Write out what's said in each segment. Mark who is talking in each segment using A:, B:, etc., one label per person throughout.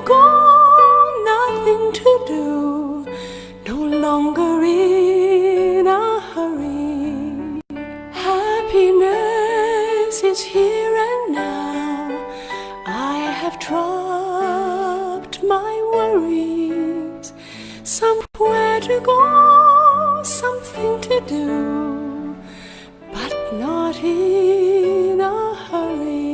A: gone, nothing to do, no longer in a hurry. Happiness is here and now. I have dropped my worries. Somewhere to go, something to do, but not in a hurry.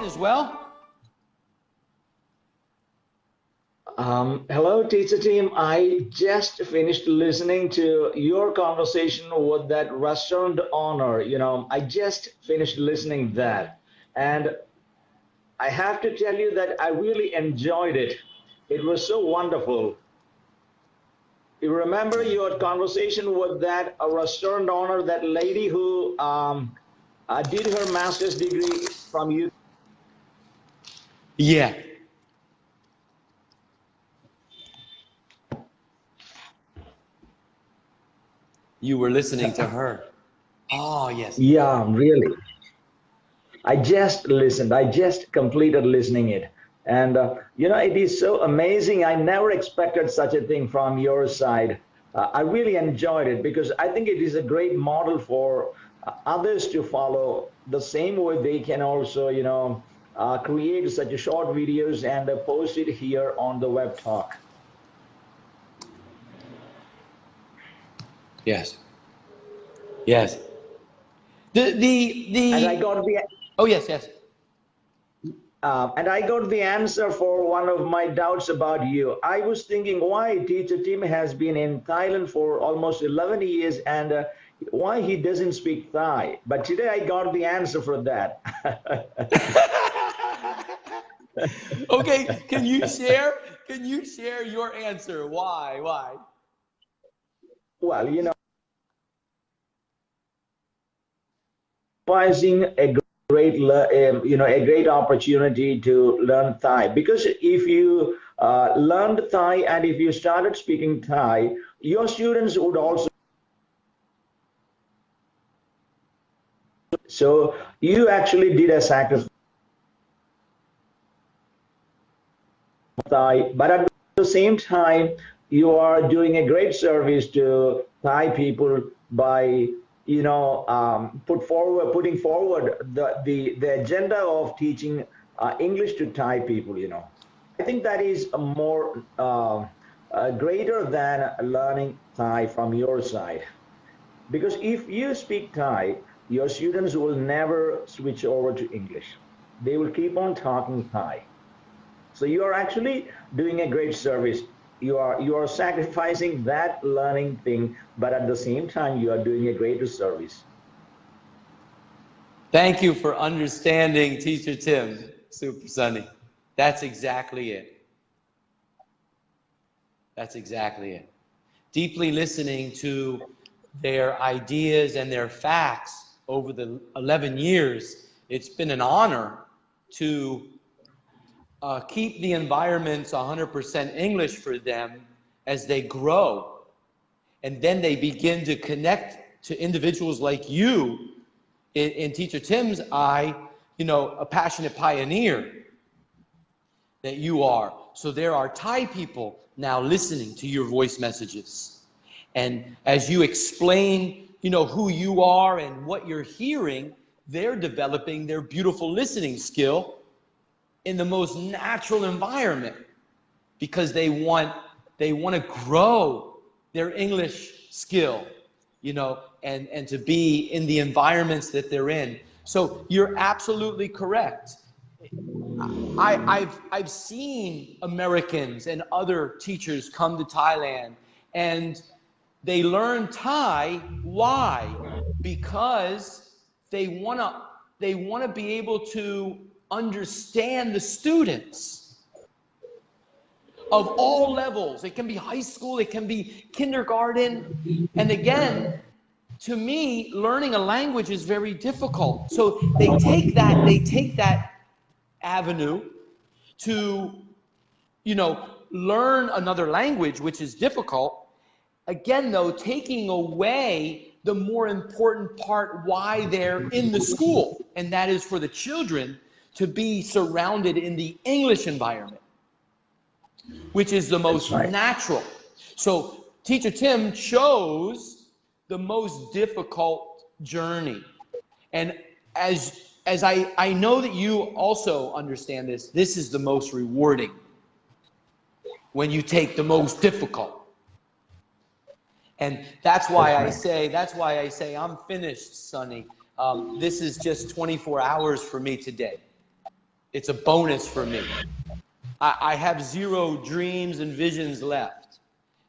B: As well.
C: Hello, teacher team. I just finished listening to your conversation with that restaurant owner. I just finished listening that, and I have to tell you that I really enjoyed it. It was so wonderful. You remember your conversation with that restaurant owner, that lady who did her master's degree from you?
B: Yeah. You were listening to her. Oh, yes.
C: Yeah, really. I just listened. I just completed listening it. And, it is so amazing. I never expected such a thing from your side. I really enjoyed it because I think it is a great model for others to follow. The same way they can also, create such a short videos and post it here on the Web Talk.
B: Yes. Yes.
C: And I got the
B: Oh, yes, yes.
C: And I got the answer for one of my doubts about you. I was thinking why teacher Tim has been in Thailand for almost 11 years and why he doesn't speak Thai. But today I got the answer for that.
B: Okay, can you share your answer? Why?
C: Well, finding a great opportunity to learn Thai, because if you learned Thai and if you started speaking Thai, your students would also. So you actually did a sacrifice Thai, but at the same time, you are doing a great service to Thai people by putting forward the agenda of teaching English to Thai people. I think that is a more greater than learning Thai from your side, because if you speak Thai, your students will never switch over to English. They will keep on talking Thai. So you are actually doing a great service. You are sacrificing that learning thing, but at the same time, you are doing a greater service.
B: Thank you for understanding, Teacher Tim, Super Sunny. That's exactly it. That's exactly it. Deeply listening to their ideas and their facts over the 11 years, it's been an honor to keep the environments 100% English for them as they grow. And then they begin to connect to individuals like you, in Teacher Tim's eye, a passionate pioneer that you are. So there are Thai people now listening to your voice messages. And as you explain, who you are and what you're hearing, they're developing their beautiful listening skill in the most natural environment, because they want to grow their English skill, and to be in the environments that they're in. So you're absolutely correct. I've seen Americans and other teachers come to Thailand and they learn Thai. Why? Because they want to be able to understand the students of all levels. It can be high school, it can be kindergarten. And again, to me, learning a language is very difficult. So they take that avenue to, learn another language, which is difficult. Again, though, taking away the more important part why they're in the school, and that is for the children to be surrounded in the English environment, which is the most natural. So Teacher Tim chose the most difficult journey. And as I know that you also understand this, this is the most rewarding when you take the most difficult. And that's why I say I'm finished, Sonny. This is just 24 hours for me today. It's a bonus for me. I have zero dreams and visions left.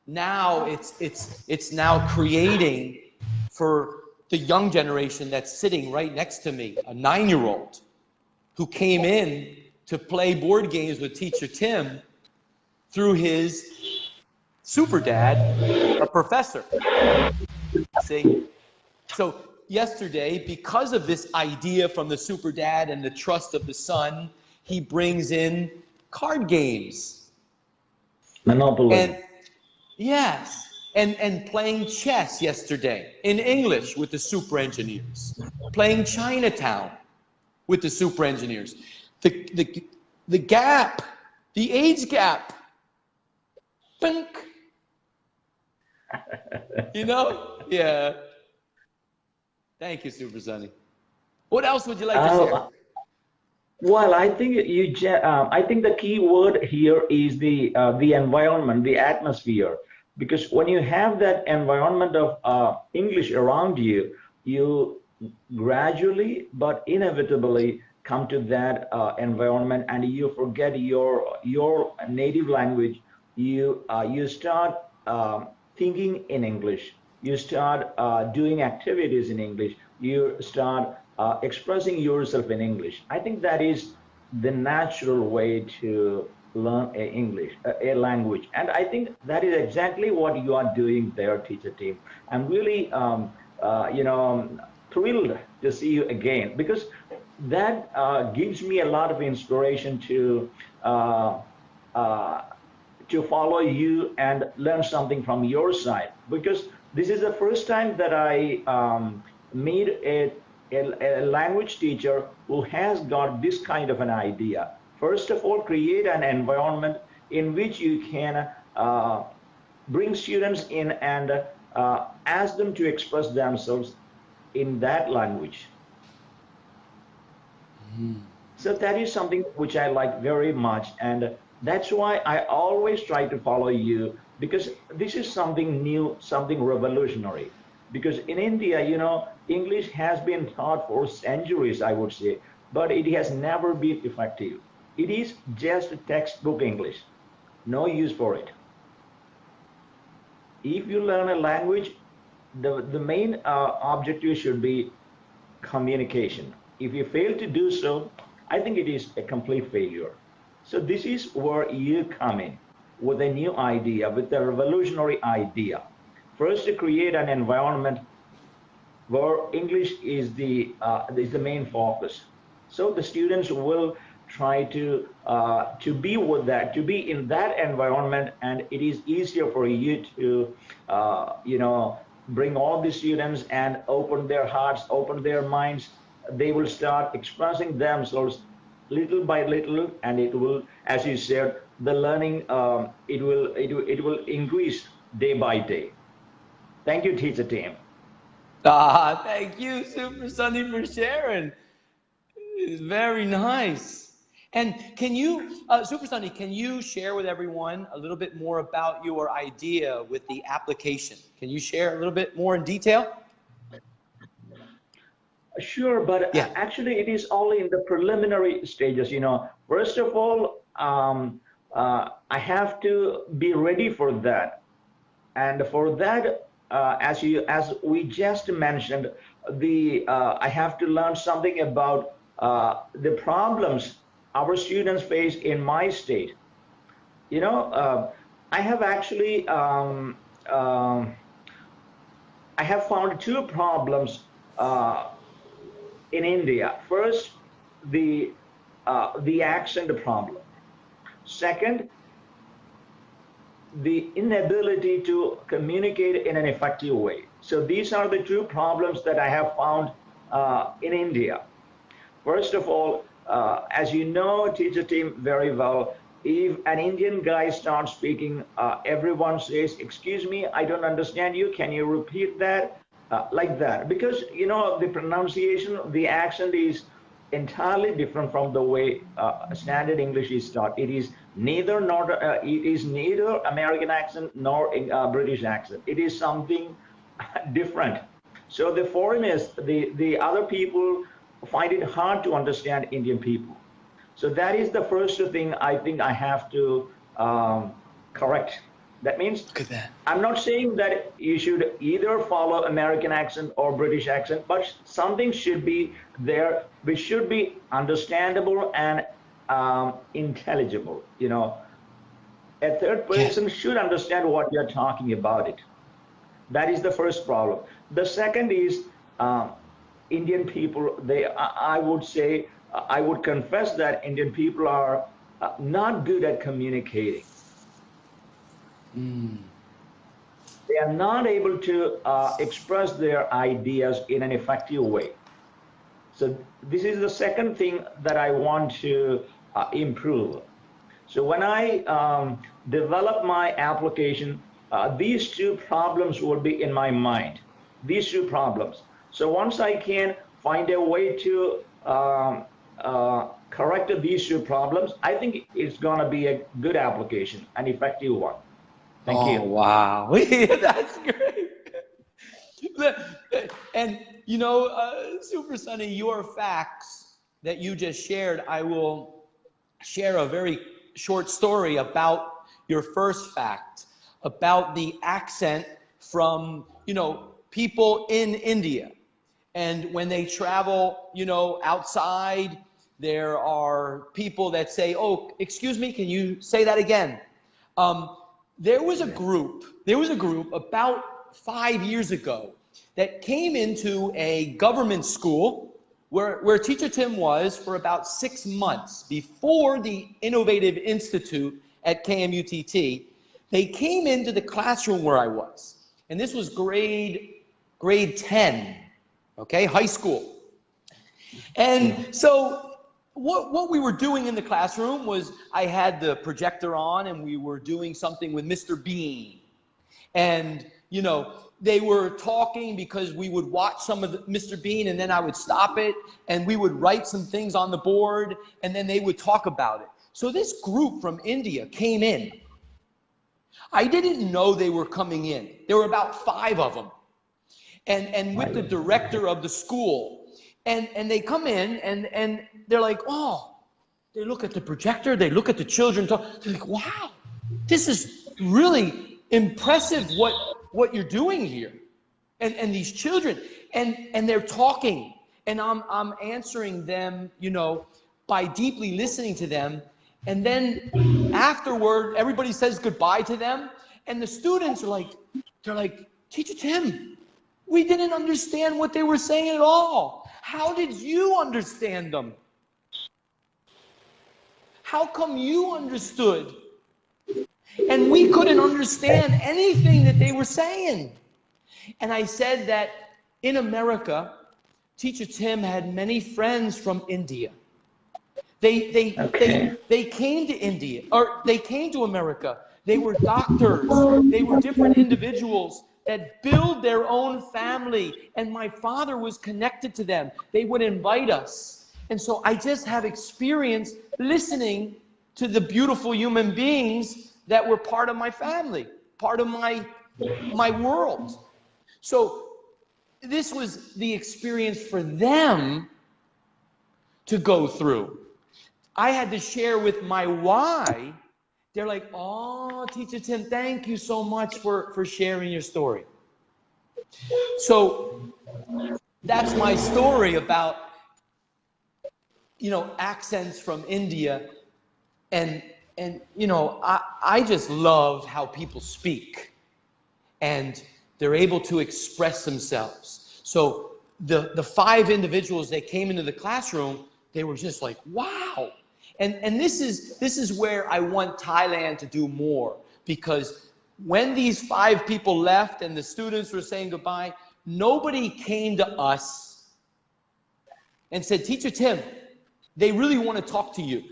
B: Now it's now creating for the young generation that's sitting right next to me, a 9-year-old who came in to play board games with Teacher Tim through his super dad, a professor. See? So yesterday, because of this idea from the super dad and the trust of the son, he brings in card games.
C: Monopoly.
B: And yes, and playing chess yesterday in English with the super engineers, playing Chinatown with the super engineers. The gap, the age gap, pink. Yeah. Thank you, Super Sonny. What else would you like to share?
C: Well, I think I think the key word here is the environment, the atmosphere, because when you have that environment of English around you, you gradually but inevitably come to that environment, and you forget your native language. You start thinking in English. You start doing activities in English. You start expressing yourself in English. I think that is the natural way to learn a language. And I think that is exactly what you are doing there, Teacher Tim. I'm really, thrilled to see you again, because that gives me a lot of inspiration to follow you and learn something from your side, because this is the first time that I meet a language teacher who has got this kind of an idea. First of all, create an environment in which you can bring students in and ask them to express themselves in that language. So that is something which I like very much, and that's why I always try to follow you, because this is something new, something revolutionary. Because in India, English has been taught for centuries, I would say, but it has never been effective. It is just textbook English, no use for it. If you learn a language, the main objective should be communication. If you fail to do so, I think it is a complete failure. So this is where you come in with a new idea, with a revolutionary idea. First, to create an environment where English is the main focus. So the students will try to be with that, to be in that environment, and it is easier for you to bring all the students and open their hearts, open their minds. They will start expressing themselves little by little, and it will, as you said, the learning it will increase day by day. Thank you, Teacher Tim.
B: Thank you, Super Sonny, for sharing. It's very nice. And can you, Super Sonny, can you share with everyone a little bit more about your idea with the application? Can you share a little bit more in detail?
C: Sure, but actually it is only in the preliminary stages. First of all, I have to be ready for that, and for that, as we just mentioned, I have to learn something about the problems our students face in my state. I have actually I have found two problems in India. First, the the accent problem. Second, the inability to communicate in an effective way. So these are the two problems that I have found in India. First of all, as you know, Teacher Tim, very well, if an Indian guy starts speaking, everyone says, "Excuse me, I don't understand you. Can you repeat that?" Like that. Because, you know, the pronunciation, the accent is entirely different from the way standard English is taught. It is neither American accent nor British accent. It is something different. So the foreigners, the other people find it hard to understand Indian people. So that is the first thing I think I have to correct. That means
B: Look at that.
C: I'm not saying that you should either follow American accent or British accent, but something should be there which should be understandable and intelligible. You know, a third person should understand what you're talking about it. That is the first problem. The second is Indian people. I would say, I would confess that Indian people are not good at communicating. They are not able to express their ideas in an effective way. So this is the second thing that I want to improve. So when I develop my application, these two problems will be in my mind, these two problems. So once I can find a way to correct these two problems, I think it's going to be a good application, an effective one. Thank you.
B: Wow. That's great. And, you know, Super Sunny, your facts that you just shared, I will share a very short story about your first fact, about the accent from, you know, people in India. And when they travel, you know, outside, there are people that say, "Oh, excuse me, can you say that again?" There was a group about 5 years ago that came into a government school where Teacher Tim was for about 6 months before the Innovative Institute at KMUTT. They came into the classroom where I was, and this was grade 10, okay, high school. And so what we were doing in the classroom was I had the projector on and we were doing something with Mr. Bean. And, you know, they were talking because we would watch some of Mr. Bean and then I would stop it and we would write some things on the board and then they would talk about it. So this group from India came in. I didn't know they were coming in. There were about 5 of them. And with the director of the school. And they come in and they're like, oh, they look at the projector, they look at the children talk. They're like, wow, this is really impressive what you're doing here. And these children, and they're talking. And I'm answering them, you know, by deeply listening to them. And then afterward, everybody says goodbye to them. And the students are like, they're like, Teacher Tim, we didn't understand what they were saying at all. How did you understand them? How come you understood? And we couldn't understand anything that they were saying. And I said that in America, Teacher Tim had many friends from India. They came to India, or they came to America. They were doctors. They were different individuals that build their own family. And my father was connected to them. They would invite us. And so I just have experience listening to the beautiful human beings that were part of my family, part of my world. So this was the experience for them to go through. I had to share with my why. They're like, oh, Teacher Tim, thank you so much for sharing your story. So that's my story about, you know, accents from India. And you know, I just love how people speak and they're able to express themselves. So the 5 individuals that came into the classroom, They were just like, wow. And this is where I want Thailand to do more, because when these 5 people left and the students were saying goodbye, nobody came to us and said, Teacher Tim, they really want to talk to you.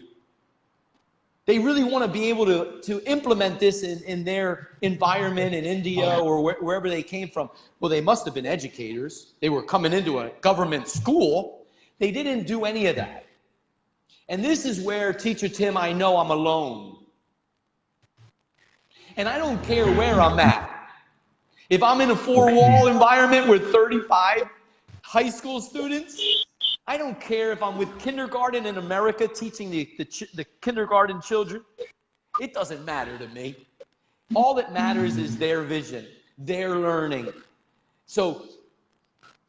B: They really want to be able to implement this in their environment in India or wherever they came from. Well, they must have been educators. They were coming into a government school. They didn't do any of that. And this is where, Teacher Tim, I know I'm alone. And I don't care where I'm at. If I'm in a 4-wall environment with 35 high school students, I don't care if I'm with kindergarten in America teaching the kindergarten children. It doesn't matter to me. All that matters is their vision, their learning. So,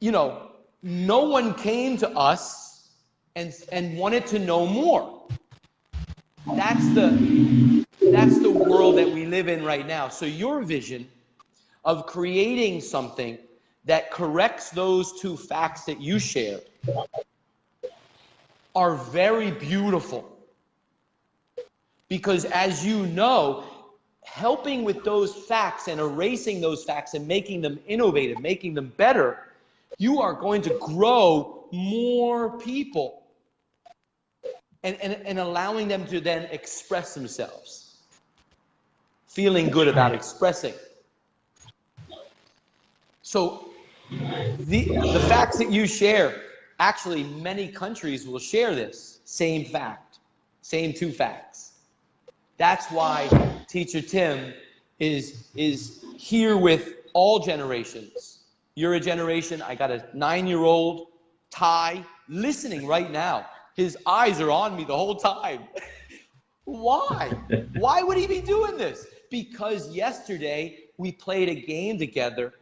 B: you know, no one came to us and wanted to know more. That's the world that we live in right now. So your vision of creating something that corrects those 2 facts that you share are very beautiful. Because as you know, helping with those facts and erasing those facts and making them innovative, making them better, you are going to grow more people and allowing them to then express themselves. Feeling good about expressing. So the facts that you share, actually many countries will share this same fact, same 2 facts. That's why Teacher Tim is here with all generations. You're a generation, I got a 9-year-old Thai listening right now. His eyes are on me the whole time. Why? Why would he be doing this? Because yesterday we played a game together.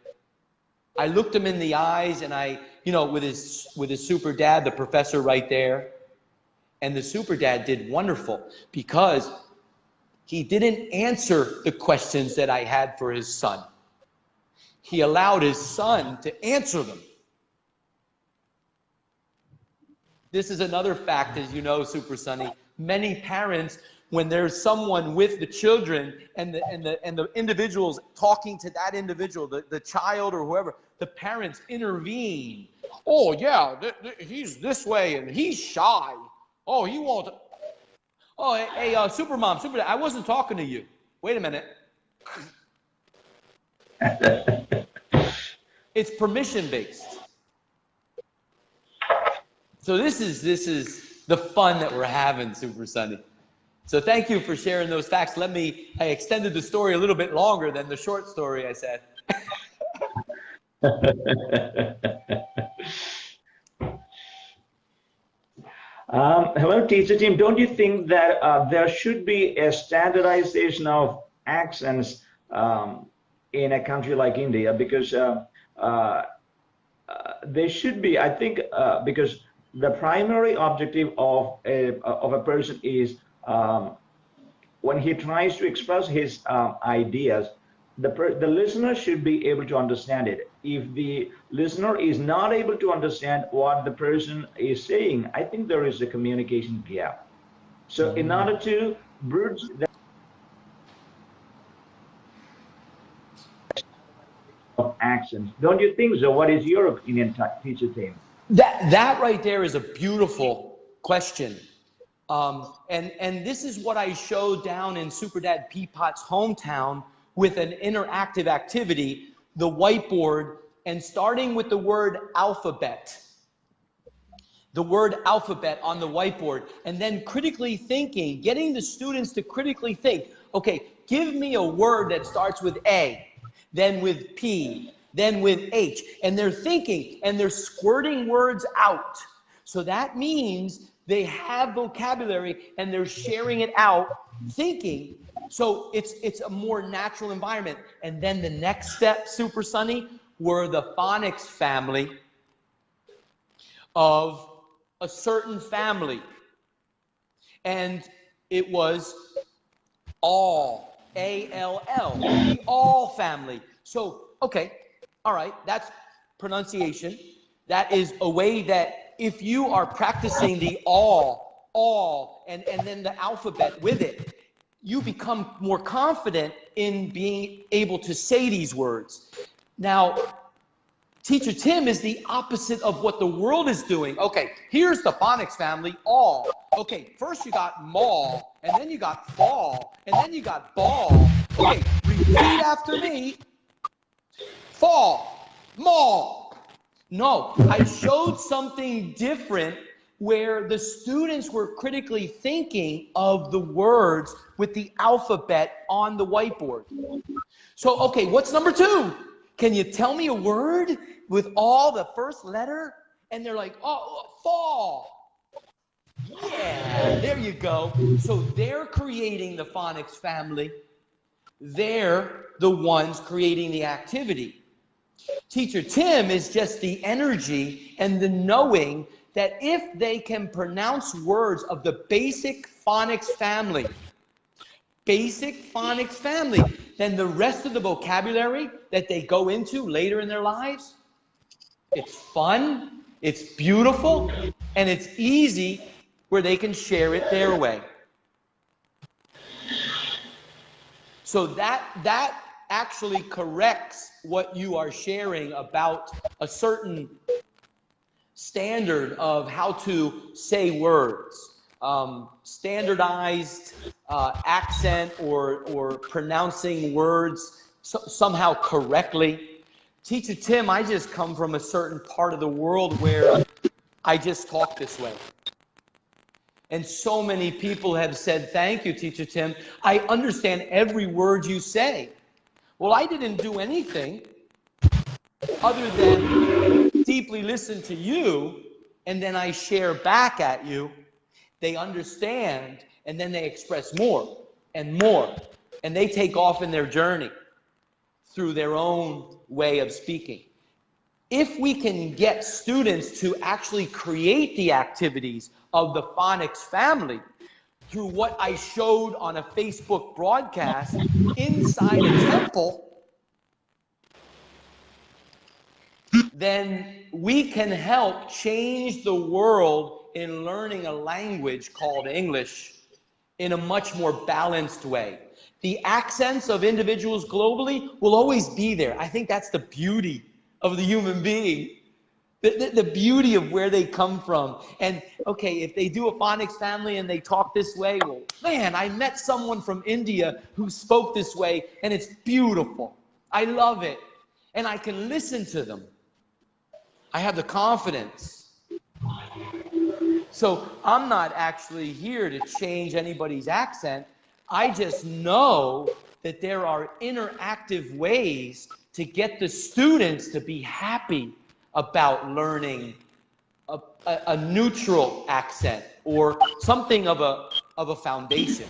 B: I looked him in the eyes and with his super dad, the professor right there. And the super dad did wonderful because he didn't answer the questions that I had for his son. He allowed his son to answer them. This is another fact, as you know, Super Sunny. Many parents, when there's someone with the children and the individuals talking to that individual, the child or whoever, the parents intervene. Oh yeah, he's this way and he's shy. Oh, he won't. Oh, hey, Supermom, Super Dad, I wasn't talking to you. Wait a minute. It's permission based. So this is the fun that we're having, Super Sunny. So thank you for sharing those facts. I extended the story a little bit longer than the short story I said.
C: Hello, Teacher Tim. Don't you think that there should be a standardization of accents in a country like India? Because there should be, I think, because the primary objective of a person is when he tries to express his ideas, the listener should be able to understand it. If the listener is not able to understand what the person is saying, I think there is a communication gap. So in order to bridge that of accents, don't you think so? What is your opinion, Teacher Tim?
B: That right there is a beautiful question. And this is what I showed down in Super Dad Peapot's hometown with an interactive activity, the whiteboard, and starting with the word alphabet. The word alphabet on the whiteboard, and then critically thinking, getting the students to critically think, okay, give me a word that starts with A, then with P, then with H, and they're thinking and they're squirting words out. So that means they have vocabulary and they're sharing it out, thinking. So it's a more natural environment. And then the next step, Super Sunny, were the phonics family of a certain family. And it was all, A-L-L, the all family. So, okay, all right, that's pronunciation. That is a way that if you are practicing the all, and then the alphabet with it, you become more confident in being able to say these words. Now, Teacher Tim is the opposite of what the world is doing. Okay, here's the phonics family, all. Okay, first you got mall, and then you got fall, and then you got ball. Okay, repeat after me. Fall, mall. No, I showed something different where the students were critically thinking of the words with the alphabet on the whiteboard. So, okay, what's number 2? Can you tell me a word with all the first letter? And they're like, oh, fall. Yeah, there you go. So they're creating the phonics family. They're the ones creating the activity. Teacher Tim is just the energy and the knowing that if they can pronounce words of the basic phonics family, then the rest of the vocabulary that they go into later in their lives, it's fun, it's beautiful, and it's easy where they can share it their way. So that actually corrects what you are sharing about a certain standard of how to say words. Standardized accent or pronouncing words somehow correctly. Teacher Tim, I just come from a certain part of the world where I just talk this way. And so many people have said, thank you, Teacher Tim. I understand every word you say. Well, I didn't do anything other than deeply listen to you, and then I share back at you. They understand, and then they express more and more, and they take off in their journey through their own way of speaking. If we can get students to actually create the activities of the phonics family through what I showed on a Facebook broadcast inside a temple, then we can help change the world in learning a language called English in a much more balanced way. The accents of individuals globally will always be there. I think that's the beauty of the human being, the beauty of where they come from. And okay, if they do a phonics family and they talk this way, well, man, I met someone from India who spoke this way, and it's beautiful. I love it. And I can listen to them. I have the confidence. So I'm not actually here to change anybody's accent. I just know that there are interactive ways to get the students to be happy about learning a neutral accent or something of a foundation.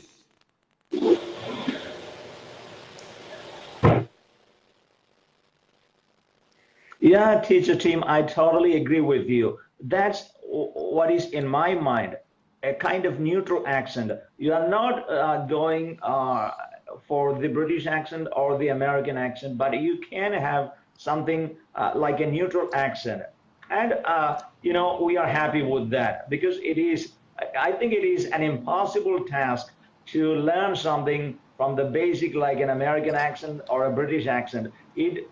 C: Yeah, Teacher Tim, I totally agree with you. That's what is in my mind, a kind of neutral accent. You are not going for the British accent or the American accent, but you can have something like a neutral accent. And, we are happy with that because I think it is an impossible task to learn something from the basic like an American accent or a British accent. You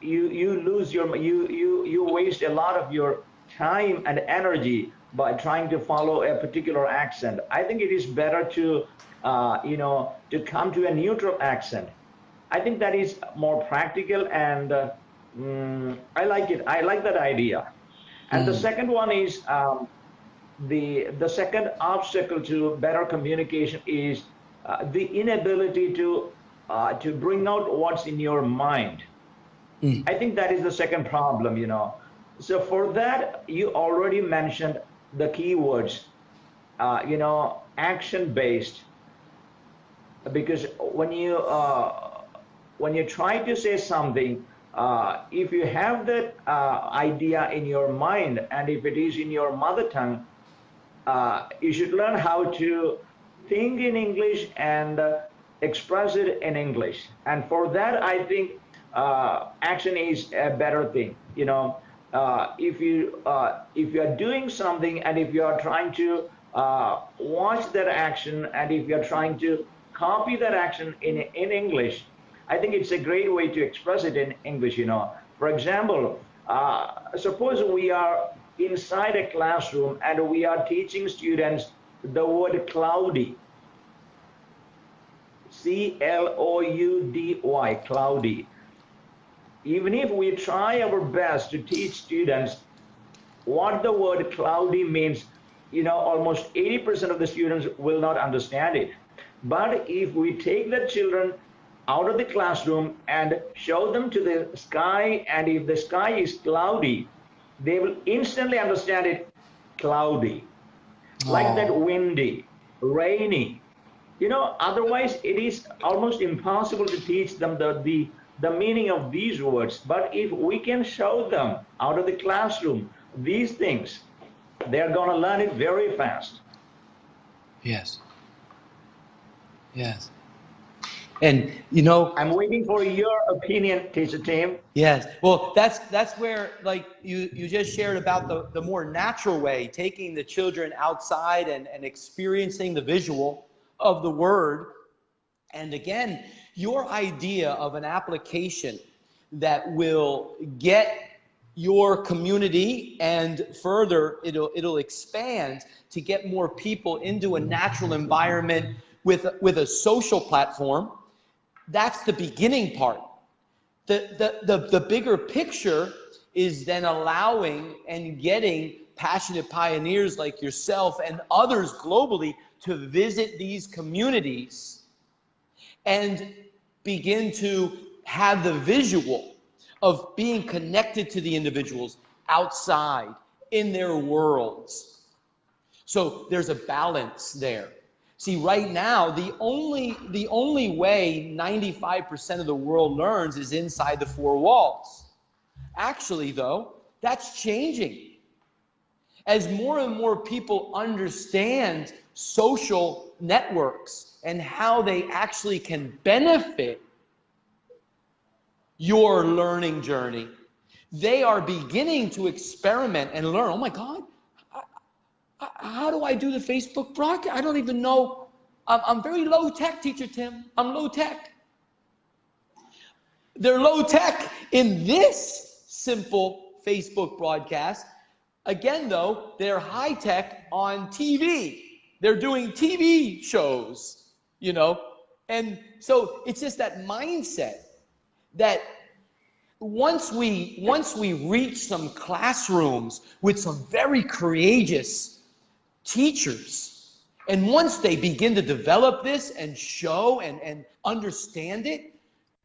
C: lose you waste a lot of your time and energy by trying to follow a particular accent. I think it is better to to come to a neutral accent. I think that is more practical, and I like it. I like that idea. And the second one is the second obstacle to better communication is the inability to bring out what's in your mind. I think that is the second problem, So for that, you already mentioned the keywords, action-based. Because when you try to say something, if you have that idea in your mind, and if it is in your mother tongue, you should learn how to think in English and express it in English. And for that, I think action is a better thing. if you are doing something, and if you are trying to watch that action, and if you are trying to copy that action in English, I think it's a great way to express it in English. For example, suppose we are inside a classroom and we are teaching students the word cloudy. Cloudy, cloudy. Even if we try our best to teach students what the word cloudy means, almost 80% of the students will not understand it. But if we take the children out of the classroom and show them to the sky, and if the sky is cloudy, they will instantly understand it, cloudy. Like that, windy, rainy. Otherwise it is almost impossible to teach them the meaning of these words. But if we can show them out of the classroom these things, they're going to learn it very fast.
B: Yes. Yes. And
C: I'm waiting for your opinion, Teacher Tim.
B: Yes. Well, that's where, like you just shared about the more natural way, taking the children outside and experiencing the visual of the word. And again, your idea of an application that will get your community, and further it'll expand to get more people into a natural environment with a social platform. That's the beginning part. The bigger picture is then allowing and getting passionate pioneers like yourself and others globally to visit these communities and begin to have the visual of being connected to the individuals outside in their worlds. So there's a balance there. See, right now, the only way 95% of the world learns is inside the four walls. Actually, though, that's changing. As more and more people understand social networks and how they actually can benefit your learning journey, they are beginning to experiment and learn. Oh my God, how do I do the Facebook broadcast? I don't even know. I'm very low tech, Teacher Tim. I'm low tech. They're low tech in this simple Facebook broadcast. Again, though, they're high tech on TV. They're doing TV shows, And so it's just that mindset that once we reach some classrooms with some very courageous teachers, and once they begin to develop this and show and understand it,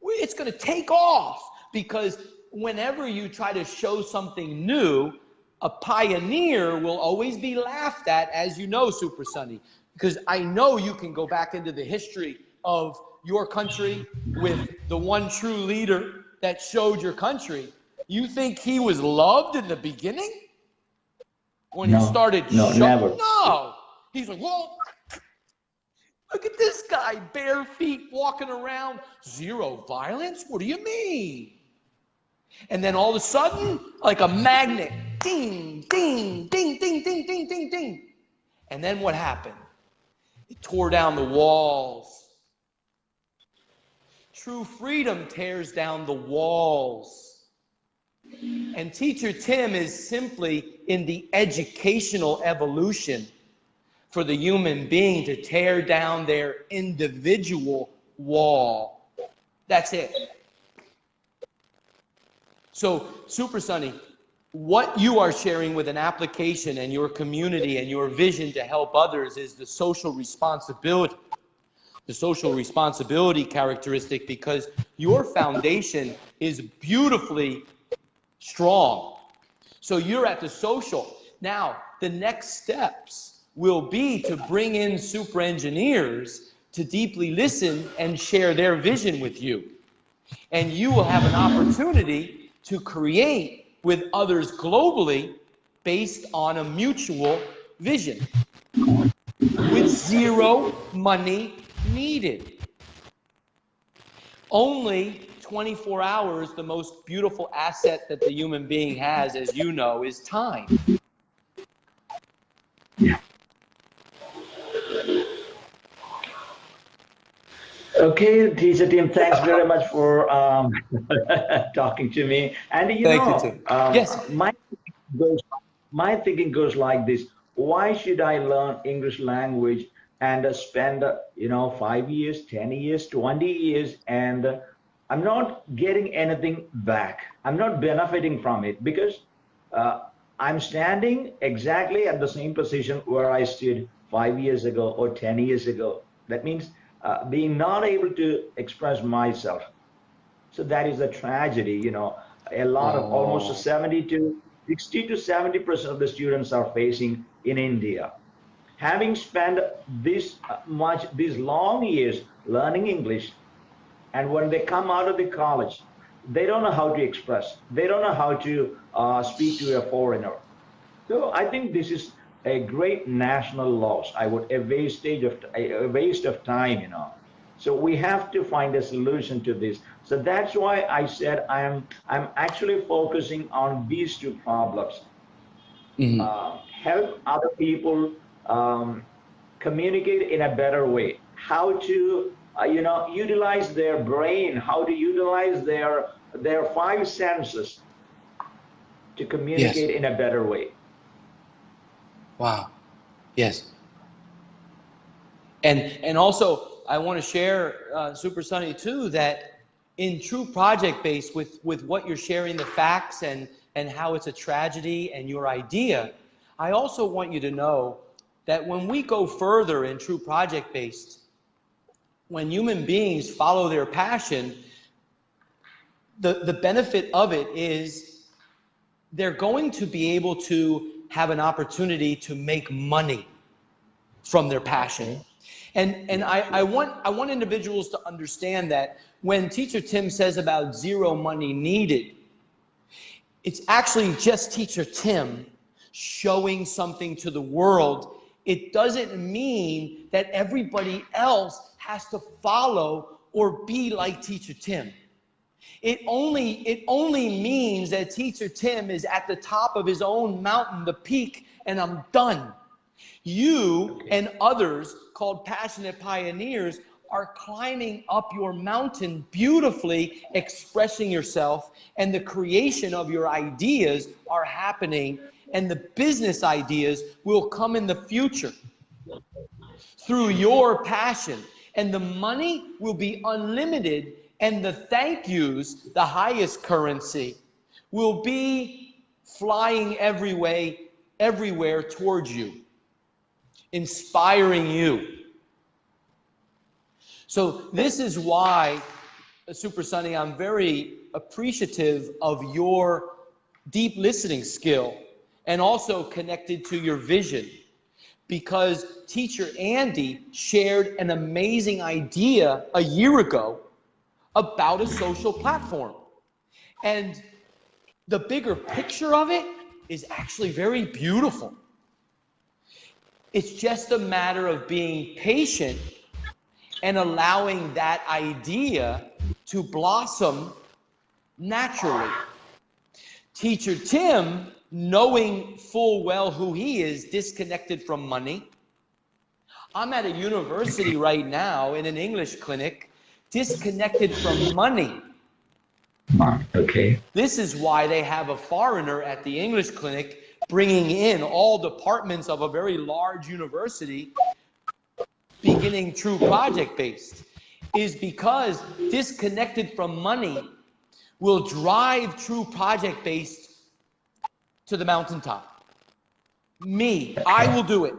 B: it's going to take off. Because whenever you try to show something new, a pioneer will always be laughed at, as you know, Super Sunny. Because I know you can go back into the history of your country with the one true leader that showed your country. You think he was loved in the beginning? When he started showing?
C: Never.
B: No. He's like, well, look at this guy, bare feet, walking around. Zero violence? What do you mean? And then all of a sudden, like a magnet, ding, ding, ding, ding, ding, ding, ding, ding. And then what happened? It tore down the walls. True freedom tears down the walls. And Teacher Tim is simply in the educational evolution for the human being to tear down their individual wall. That's it. So, Super Sunny, what you are sharing with an application and your community and your vision to help others is the social responsibility. The social responsibility characteristic, because your foundation is beautifully strong. So you're at the social. Now, the next steps will be to bring in super engineers to deeply listen and share their vision with you. And you will have an opportunity to create with others globally based on a mutual vision with zero money needed. Only 24 hours, the most beautiful asset that the human being has, as you know, is time.
C: Yeah. Okay, teacher Tim, thanks very much for talking to me. And
B: Thank you, Tim. Yes.
C: goes, my thinking goes like this: why should I learn English language and spend 5 years, 10 years, 20 years, and I'm not getting anything back. I'm not benefiting from it because uh, I'm standing exactly at the same position where I stood 5 years ago or 10 years ago. That means being not able to express myself. So that is a tragedy. A lot of almost
B: Oh,
C: 70 to 60 to 70% of the students are facing in India. Having spent these long years learning English, and when they come out of the college, they don't know how to express. They don't know how to speak to a foreigner. So I think this is a great national loss. A waste of time. So we have to find a solution to this. So that's why I said I'm actually focusing on these two problems.
B: mhm.
C: Help other people um, communicate in a better way. How to utilize their brain. How to utilize their five senses to
B: Yes.
C: communicate in a better way.
B: Wow. Yes. And also, I want to share, Super Sunny, too, that in true project base, with what you're sharing, the facts and how it's a tragedy and your idea, I also want you to know that when we go further in true project based, when human beings follow their passion, the benefit of it is they're going to be able to have an opportunity to make money from their passion.
C: Okay.
B: And
C: Yeah,
B: I
C: sure.
B: want individuals to understand that when Teacher Tim says about zero money needed, it's actually just Teacher Tim showing something to the world. It doesn't mean that everybody else has to follow or be like Teacher Tim. It only means that Teacher Tim is at the top of his own mountain, the peak, and I'm done. You
C: Okay.
B: and others called passionate pioneers are climbing up your mountain beautifully, expressing yourself, and the creation of your ideas are happening, and the business ideas will come in the future through your passion, and the money will be unlimited, and the thank yous, the highest currency, will be flying everywhere towards you, inspiring you. So this is why, Super Sunny, I'm very appreciative of your deep listening skill and also connected to your vision, because teacher Andy shared an amazing idea a year ago about a social platform. And the bigger picture of it is actually very beautiful. It's just a matter of being patient and allowing that idea to blossom naturally. Teacher Tim, knowing full well who he is, disconnected from money. I'm at a university right now in an English clinic, disconnected from money.
C: Okay.
B: This is why they have a foreigner at the English clinic bringing in all departments of a very large university, beginning true project based, is because disconnected from money will drive true project based to the mountaintop. Me, I will do it.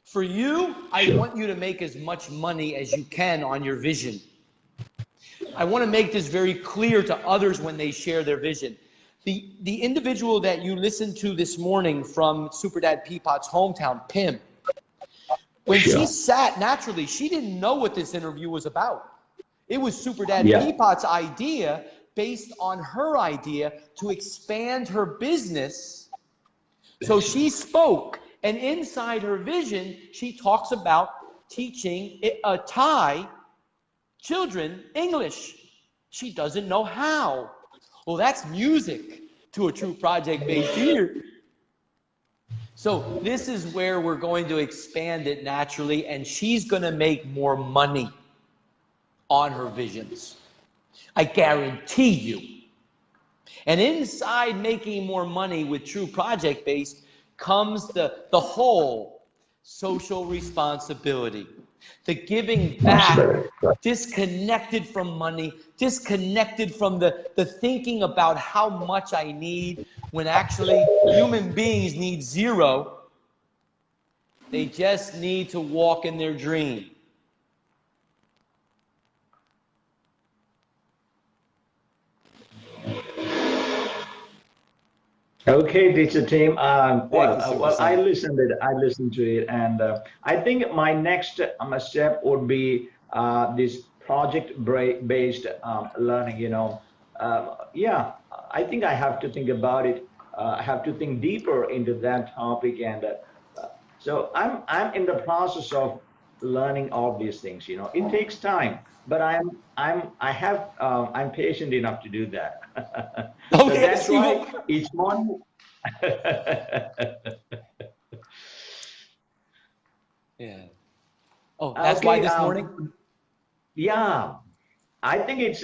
B: For you, I
C: Sure.
B: want you to make as much money as you can on your vision. I want to make this very clear to others when they share their vision. The individual that you listened to this morning from Super Dad Peapot's hometown, Pim, when she
C: Sure.
B: sat naturally, she didn't know what this interview was about. It was Super Dad
C: Yeah.
B: Peapot's idea based on her idea to expand her business. So she spoke, and inside her vision, she talks about teaching Thai children English. She doesn't know how. Well, that's music to a true project-based teacher. So this is where we're going to expand it naturally, and she's going to make more money on her visions. I guarantee you. And inside making more money with true project-based comes the whole social responsibility, the giving back, disconnected from money, disconnected from the thinking about how much I need, when actually human beings need zero. They just need to walk in their dream.
C: Okay, teacher Tim.
B: Well,
C: I listened to it, and I think my next step would be this project-based learning. Yeah, I think I have to think about it. I have to think deeper into that topic, and so I'm in the process of learning all these things. It takes time, but I'm patient enough to do that. So that's why each morning.
B: Yeah. Oh, that's why this morning?
C: Yeah, I think it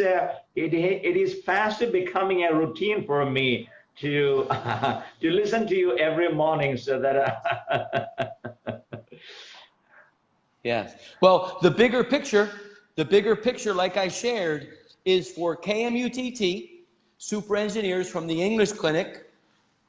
C: is fast becoming a routine for me to to listen to you every morning, so that
B: Yes. Well, the bigger picture, like I shared, is for KMUTT, super engineers from the English Clinic,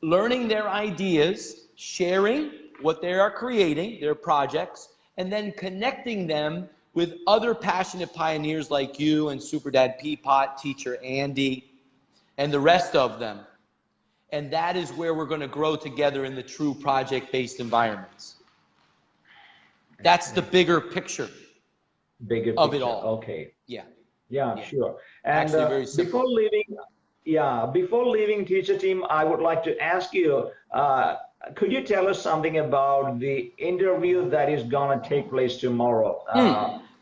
B: learning their ideas, sharing what they are creating, their projects, and then connecting them with other passionate pioneers like you and Super Dad Peapot, teacher Andy, and the rest of them. And that is where we're going to grow together in the true project-based environments. That's the bigger picture of it all.
C: Okay.
B: Yeah.
C: Yeah, sure. And
B: actually very simple.
C: Before leaving, teacher Tim, I would like to ask you, could you tell us something about the interview that is going to take place tomorrow?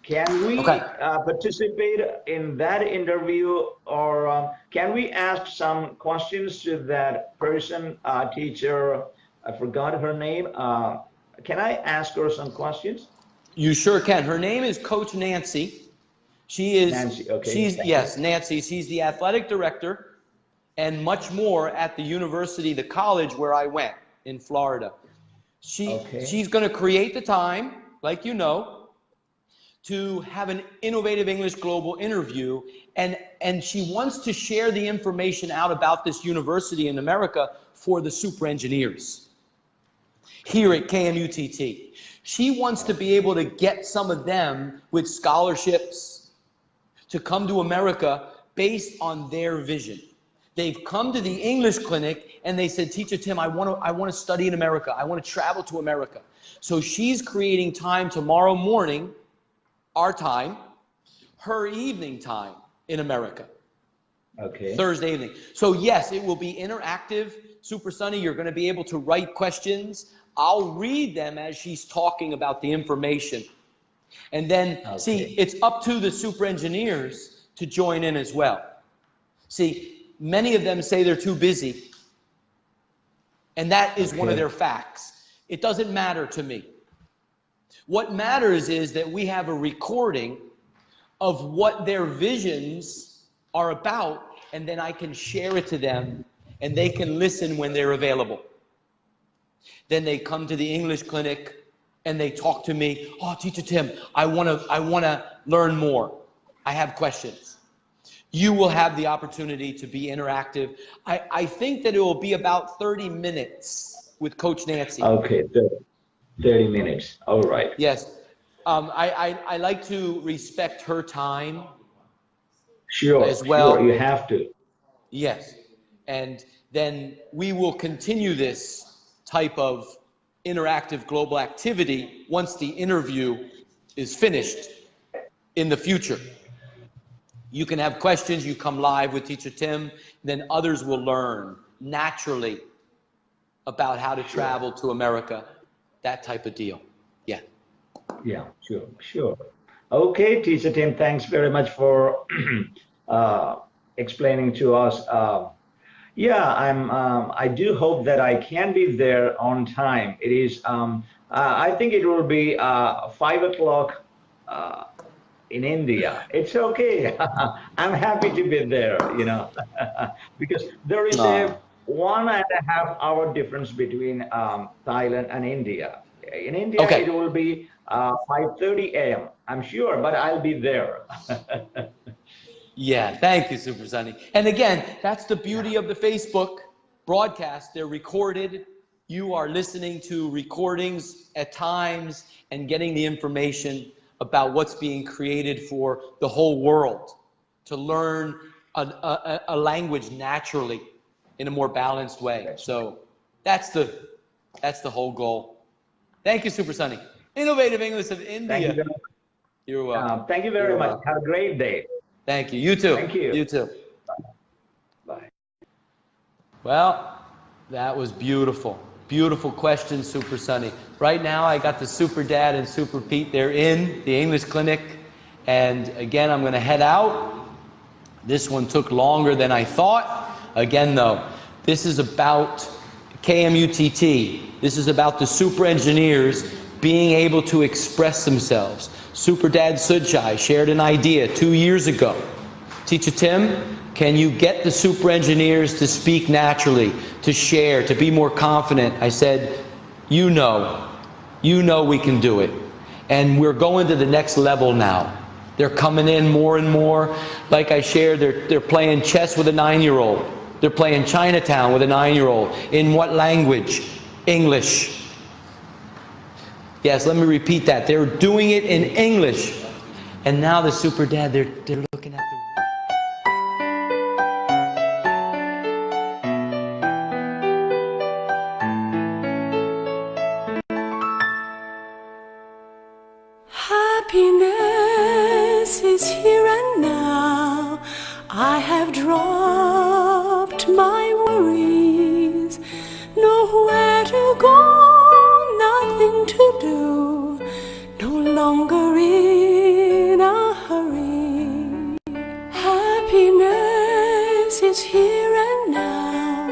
C: Can we participate in that interview, or can we ask some questions to that person, teacher? I forgot her name. Can I ask her some questions?
B: You sure can. Her name is Coach Nancy. She is,
C: Nancy, okay.
B: Yes, Nancy. She's the athletic director and much more at the university, the college where I went in Florida. She's going to create the time, like you know, to have an innovative English global interview, and she wants to share the information out about this university in America for the super engineers here at KMUTT. She wants to be able to get some of them with scholarships to come to America based on their vision. They've come to the English Clinic and they said, Teacher Tim, I want to study in America. I want to travel to America. So she's creating time tomorrow morning, our time, her evening time in America.
C: Okay.
B: Thursday evening. So yes, it will be interactive. Super Sunny, you're going to be able to write questions. I'll read them as she's talking about the information. And then, see, it's up to the super engineers to join in as well. See, many of them say they're too busy. And that is one of their facts. It doesn't matter to me. What matters is that we have a recording of what their visions are about, and then I can share it to them, and they can listen when they're available. Then they come to the English Clinic and they talk to me. Oh, Teacher Tim, I want to learn more. I have questions. You will have the opportunity to be interactive. I think that it will be about 30 minutes with Coach Nancy.
C: Okay, 30 minutes. All right.
B: Yes. I like to respect her time.
C: Sure,
B: as well.
C: Sure, you have to.
B: Yes. And then we will continue this type of interactive global activity once the interview is finished in the future. You can have questions, you come live with Teacher Tim, then others will learn naturally about how to travel to America, that type of deal. Yeah.
C: Yeah, sure. Okay, Teacher Tim, thanks very much for explaining to us. Yeah, I do hope that I can be there on time. It is. I think it will be 5 o'clock in India. It's okay. I'm happy to be there. Because there is a
B: Oh,
C: 1.5 hour difference between Thailand and India. In India,
B: okay.
C: it will be 5:30 a.m. I'm sure, but I'll be there.
B: Yeah, thank you, Super Sunny. And again, that's the beauty of the Facebook broadcast. They're recorded. You are listening to recordings at times and getting the information about what's being created for the whole world to learn a language naturally in a more balanced way. So that's the whole goal. Thank you, Super Sunny. Innovative English of
C: Thank you
B: India.
C: very much.
B: You're welcome.
C: Thank you very
B: You're
C: much.
B: welcome.
C: Have a great day.
B: Thank you. You too.
C: Thank you.
B: You too.
C: Bye.
B: Well, that was beautiful. Beautiful question, Super Sunny. Right now, I got the Super Dad and Super Pete. They're in the English clinic. And again, I'm going to head out. This one took longer than I thought. Again, though, this is about KMUTT. This is about the super engineers being able to express themselves. Super Dad Sujai shared an idea 2 years ago. Teacher Tim, can you get the super engineers to speak naturally, to share, to be more confident? I said, you know we can do it. And we're going to the next level now. They're coming in more and more. Like I shared, they're playing chess with a 9-year-old. They're playing Chinatown with a 9-year-old. In what language? English. Yes, let me repeat that. They're doing it in English. And now the Super Dad, they're looking at the...
A: Happiness is here and now. I have dropped my worries. Nowhere to go, nothing to do. No longer in a hurry. Happiness is here and now.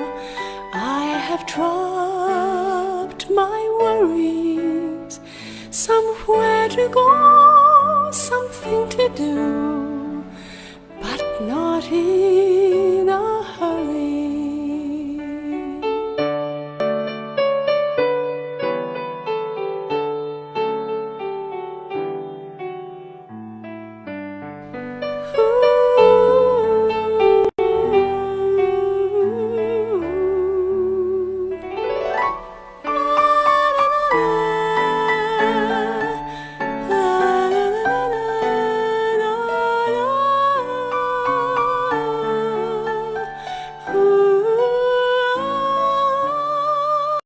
A: I have dropped my worries. Somewhere to go, something to do, but not here.